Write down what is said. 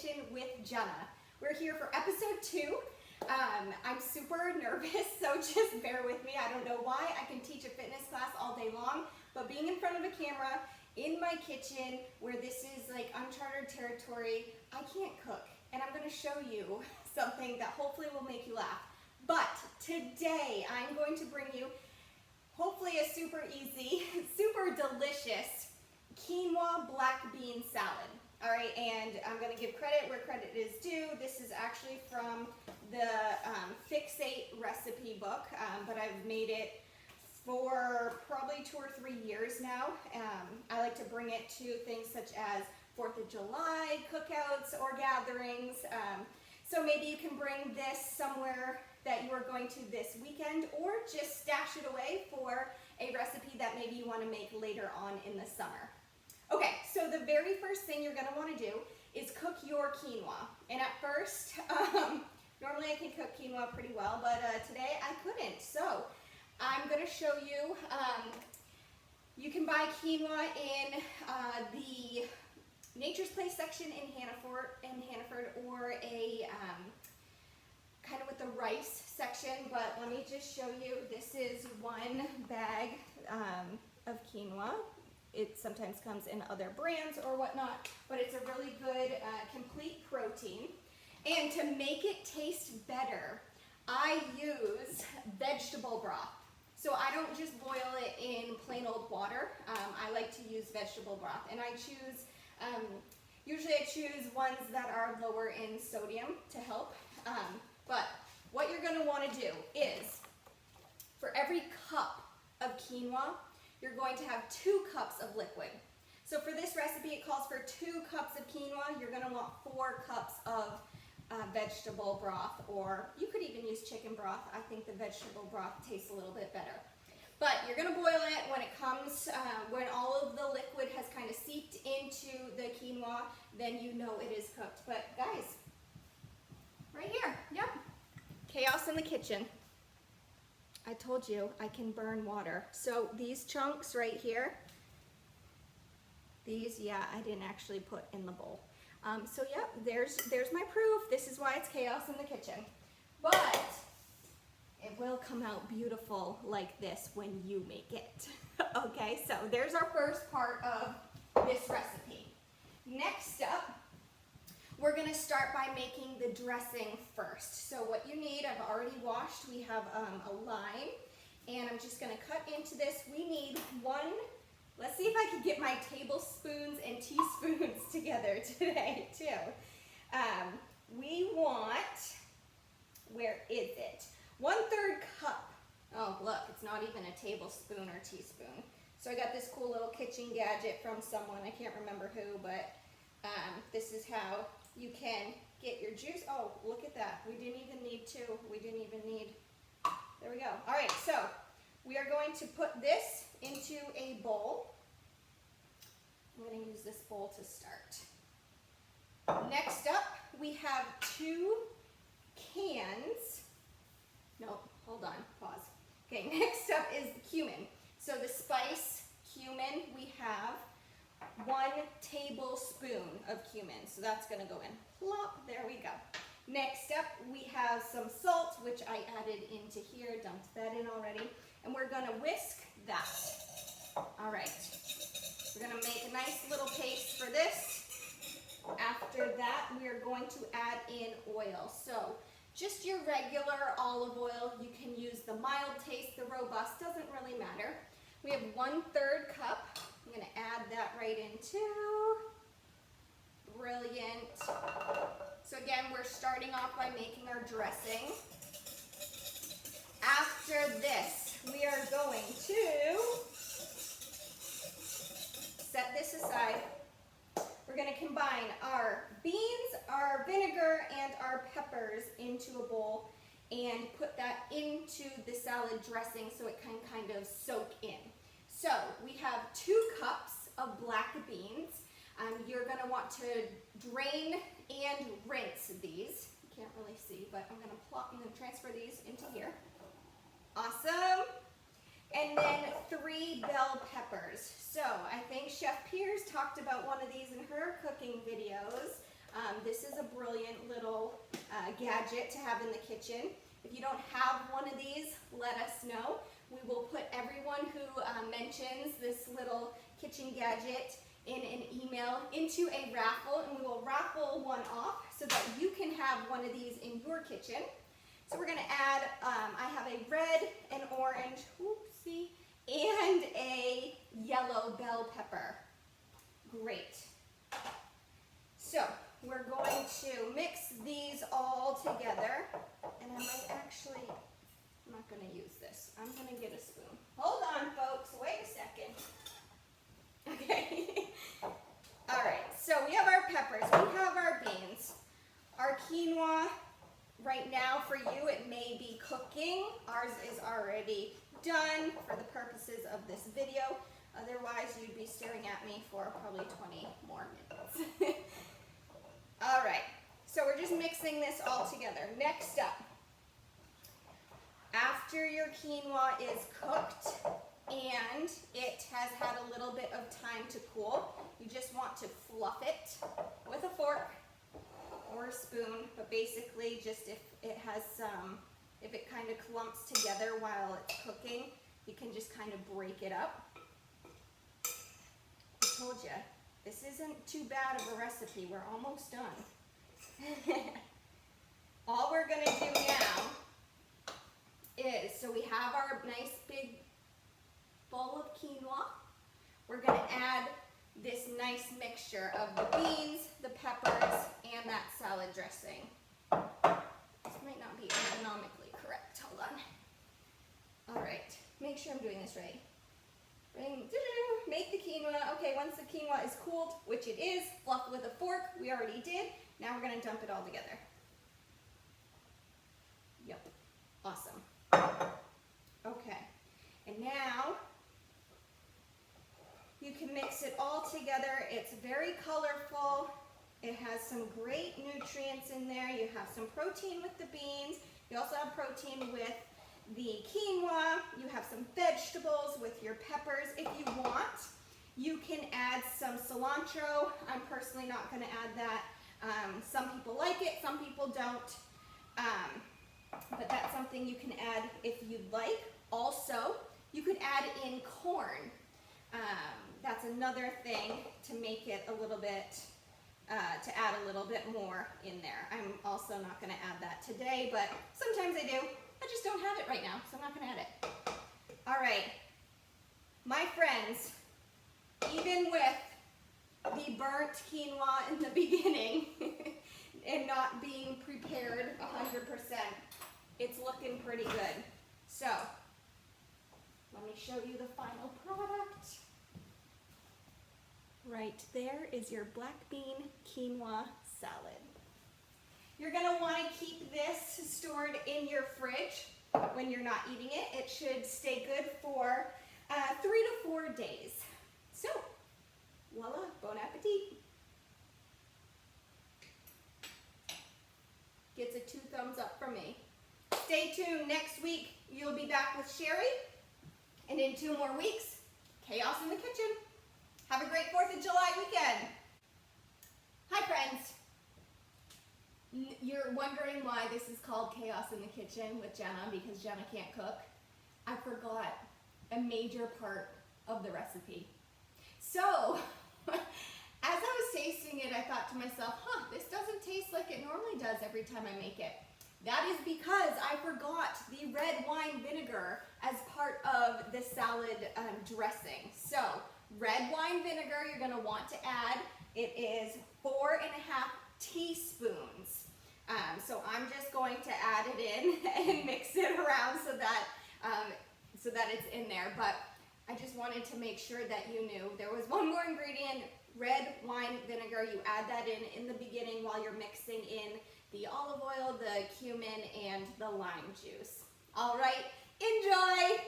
Kitchen with Jenna. We're here for episode 2. I'm super nervous, so just bear with me. I don't know why. I can teach a fitness class all day long, but being in front of a camera in my kitchen where this is like uncharted territory, I can't cook. And I'm going to show you something that hopefully will make you laugh. But today I'm going to bring you hopefully a super easy, super delicious quinoa black bean salad. All right, and I'm going to give credit where credit is due. This is actually from the Fixate recipe book, but I've made it for probably 2 or 3 years now. I like to bring it to things such as 4th of July cookouts or gatherings. So maybe you can bring this somewhere that you are going to this weekend, or just stash it away for a recipe that maybe you want to make later on in the summer. Okay, so the very first thing you're going to want to do is cook your quinoa. And at first, normally I can cook quinoa pretty well, but today I couldn't. So I'm going to show you, you can buy quinoa in the Nature's Place section in Hannaford, or a kind of with the rice section, but let me just show you. This is 1 bag of quinoa. It sometimes comes in other brands or whatnot, but it's a really good complete protein. And to make it taste better, I use vegetable broth. So I don't just boil it in plain old water. I like to use vegetable broth, and I choose, usually I choose ones that are lower in sodium to help. But what you're going to want to do is, for every cup of quinoa, you're going to have 2 cups of liquid. So for this recipe, it calls for 2 cups of quinoa. You're going to want 4 cups of vegetable broth, or you could even use chicken broth. I think the vegetable broth tastes a little bit better. But you're going to boil it when it comes, when all of the liquid has kind of seeped into the quinoa, then you know it is cooked. But guys, right here, yep, chaos in the kitchen. I told you I can burn water. So these chunks right here, these, yeah, I didn't actually put in the bowl. So yeah, there's my proof. This is why it's chaos in the kitchen. But it will come out beautiful like this when you make it. Okay, so there's our first part of this recipe. Next up, we're going to start by making the dressing first. So what you need, I've already washed. We have a lime, and I'm just going to cut into this. We need 1, let's see if I can get my tablespoons and teaspoons together today too. We want, where is it? 1/3 cup. Oh look, it's not even a tablespoon or teaspoon. So I got this cool little kitchen gadget from someone, I can't remember who, but this is how you can get your juice. Oh, look at that. We didn't even need 2. We didn't even need, there we go. All right, so we are going to put this into a bowl. I'm going to use this bowl to start. Next up, we have 2 cans. No, hold on, pause. Okay, next up is the cumin. So the spice cumin, we have 1 tablespoon of cumin. So that's going to go in. Plop, there we go. Next up, we have some salt, which I added into here, dumped that in already. And we're going to whisk that. All right. We're going to make a nice little paste for this. After that, we are going to add in oil. So just your regular olive oil. You can use the mild taste, the robust, doesn't really matter. We have 1/3 cup. I'm going to add that right in too. Brilliant. So again, we're starting off by making our dressing. After this, we are going to set this aside. We're going to combine our beans, our vinegar, and our peppers into a bowl and put that into the salad dressing so it can kind of soak in. So we have 2 cups of black beans. You're going to want to drain and rinse these. You can't really see, but I'm going to transfer these into here. Awesome. And then 3 bell peppers. So I think Chef Piers talked about one of these in her cooking videos. This is a brilliant little gadget to have in the kitchen. If you don't have one of these, let us know. We will put everyone who mentions this little kitchen gadget in an email into a raffle, and we will raffle one off so that you can have one of these in your kitchen. So we're going to add, I have a red, an orange, oopsie, and a yellow bell pepper. Great. So we're going to mix these all together, and I might actually, I'm not going to use this. I'm going to get a spoon. Hold on, folks. Wait a second. Okay. All right. So we have our peppers. We have our beans. Our quinoa, right now for you, it may be cooking. Ours is already done for the purposes of this video. Otherwise, you'd be staring at me for probably 20 more minutes. All right. So we're just mixing this all together. Next up, after your quinoa is cooked and it has had a little bit of time to cool, you just want to fluff it with a fork or a spoon, but basically just if it has if it kind of clumps together while it's cooking, you can just kind of break it up. I told you, this isn't too bad of a recipe. We're almost done. All we're gonna do now is, so we have our nice big bowl of quinoa. We're going to add this nice mixture of the beans, the peppers, and that salad dressing. This might not be ergonomically correct. Hold on. All right. Make sure I'm doing this right. Make the quinoa. Okay, once the quinoa is cooled, which it is, fluff with a fork. We already did. Now we're going to dump it all together. Yep. Awesome. Okay, and now you can mix it all together. It's very colorful. It has some great nutrients in there. You have some protein with the beans. You also have protein with the quinoa. You have some vegetables with your peppers. If you want, you can add some cilantro. I'm personally not going to add that. Some people like it, some people don't. But that's something you can add if you'd like. Also, you could add in corn. That's another thing to make it a little bit, to add a little bit more in there. I'm also not going to add that today, but sometimes I do. I just don't have it right now, so I'm not going to add it. All right, my friends, even with the burnt quinoa in the beginning and not being prepared 100%, it's looking pretty good. So, let me show you the final product. Right there is your black bean quinoa salad. You're going to want to keep this stored in your fridge when you're not eating it. It should stay good for 3 to 4 days. So, voila, bon appetit. Gets a 2 thumbs up from me. Stay tuned. Next week, you'll be back with Sherry. And in 2 more weeks, chaos in the kitchen. Have a great 4th of July weekend. Hi, friends. You're wondering why this is called Chaos in the Kitchen with Jenna, because Jenna can't cook. I forgot a major part of the recipe. So, as I was tasting it, I thought to myself, this doesn't taste like it normally does every time I make it. That is because I forgot the red wine vinegar as part of the salad dressing. So, red wine vinegar you're going to want to add. It is 4.5 teaspoons. So I'm just going to add it in and mix it around so that it's in there. But I just wanted to make sure that you knew there was one more ingredient, red wine vinegar. You add that in the beginning while you're mixing in the olive oil, the cumin, and the lime juice. All right, enjoy!